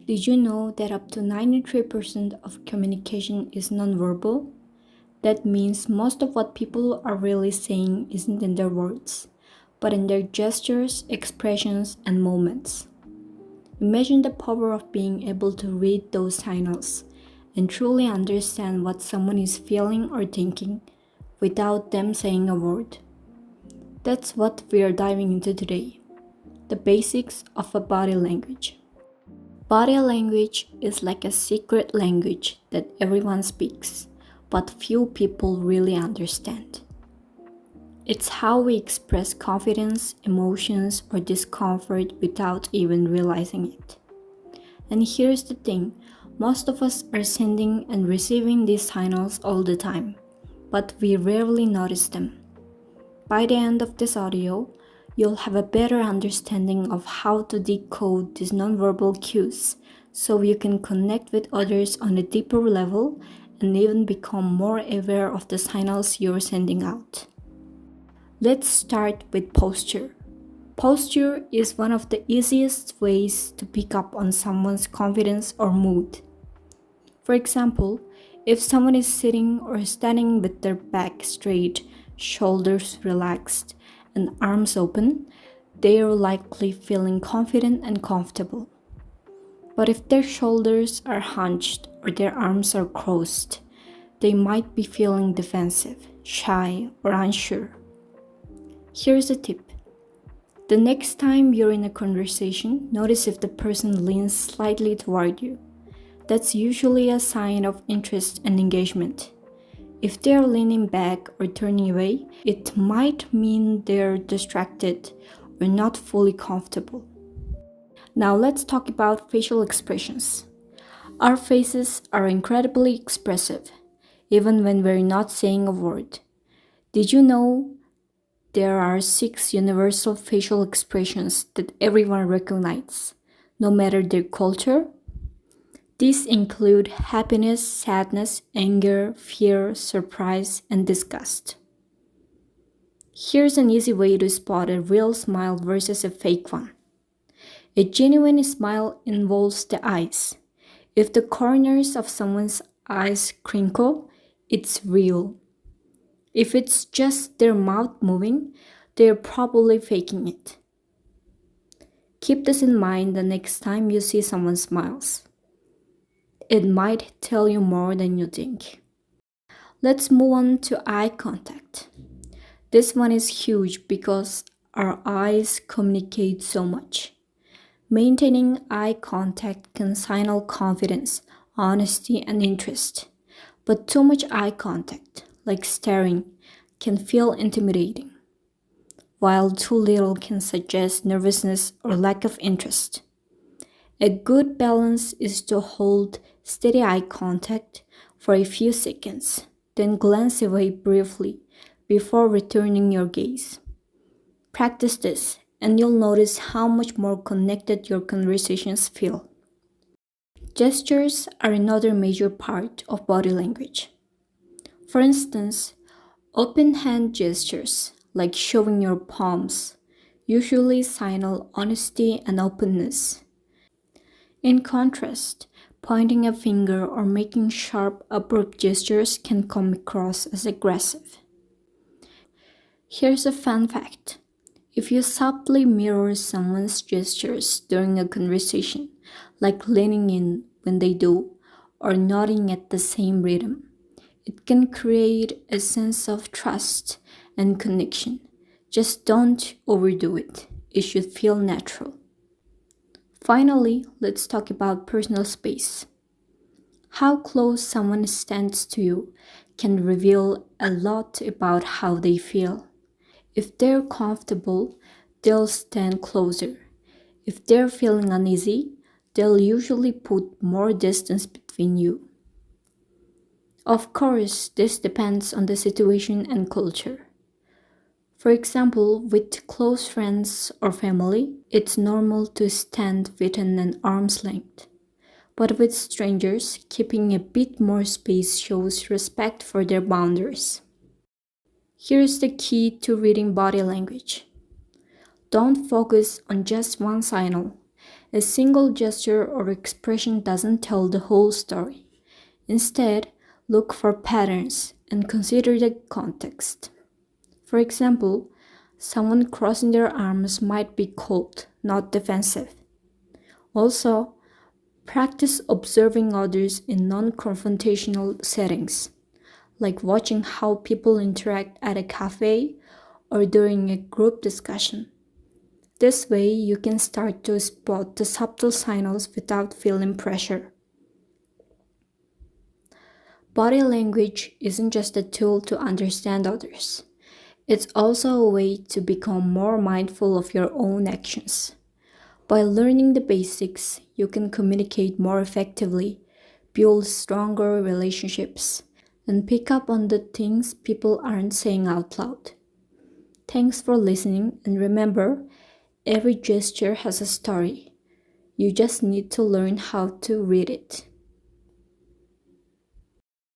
Did you know that up to 93% of communication is nonverbal? That means most of what people are really saying isn't in their words, but in their gestures, expressions, and moments. Imagine the power of being able to read those signals and truly understand what someone is feeling or thinking without them saying a word. That's what we are diving into today, the basics of a body language. Body language is like a secret language that everyone speaks, but few people really understand. It's how we express confidence, emotions, or discomfort without even realizing it. And here's the thing, most of us are sending and receiving these signals all the time, but we rarely notice them. By the end of this audio, you'll have a better understanding of how to decode these nonverbal cues so you can connect with others on a deeper level and even become more aware of the signals you're sending out. Let's start with posture. Posture is one of the easiest ways to pick up on someone's confidence or mood. For example, if someone is sitting or standing with their back straight, shoulders relaxed, and arms open, they are likely feeling confident and comfortable. But if their shoulders are hunched or their arms are crossed, they might be feeling defensive, shy, or unsure. Here's a tip. The next time you're in a conversation, notice if the person leans slightly toward you. That's usually a sign of interest and engagement. If they're leaning back or turning away, it might mean they're distracted or not fully comfortable. Now let's talk about facial expressions. Our faces are incredibly expressive, even when we're not saying a word. Did you know there are 6 universal facial expressions that everyone recognizes, no matter their culture? These include happiness, sadness, anger, fear, surprise, and disgust. Here's an easy way to spot a real smile versus a fake one. A genuine smile involves the eyes. If the corners of someone's eyes crinkle, it's real. If it's just their mouth moving, they're probably faking it. Keep this in mind the next time you see someone smiles. It might tell you more than you think. Let's move on to eye contact. This one is huge because our eyes communicate so much. Maintaining eye contact can signal confidence, honesty, and interest. But too much eye contact, like staring, can feel intimidating, while too little can suggest nervousness or lack of interest. A good balance is to hold steady eye contact for a few seconds, then glance away briefly before returning your gaze. Practice this, and you'll notice how much more connected your conversations feel. Gestures are another major part of body language. For instance, open hand gestures, like showing your palms, usually signal honesty and openness. In contrast, pointing a finger or making sharp, abrupt gestures can come across as aggressive. Here's a fun fact. If you subtly mirror someone's gestures during a conversation, like leaning in when they do, or nodding at the same rhythm, it can create a sense of trust and connection. Just don't overdo it. It should feel natural. Finally, let's talk about personal space. How close someone stands to you can reveal a lot about how they feel. If they're comfortable, they'll stand closer. If they're feeling uneasy, they'll usually put more distance between you. Of course, this depends on the situation and culture. For example, with close friends or family, it's normal to stand within an arm's length. But with strangers, keeping a bit more space shows respect for their boundaries. Here's the key to reading body language. Don't focus on just one signal. A single gesture or expression doesn't tell the whole story. Instead, look for patterns and consider the context. For example, someone crossing their arms might be cold, not defensive. Also, practice observing others in non confrontational settings, like watching how people interact at a cafe or during a group discussion. This way, you can start to spot the subtle signals without feeling pressure. Body language isn't just a tool to understand others, it's also a way to become more mindful of your own actions. By learning the basics, you can communicate more effectively, build stronger relationships, and pick up on the things people aren't saying out loud. Thanks for listening, and remember, every gesture has a story. You just need to learn how to read it.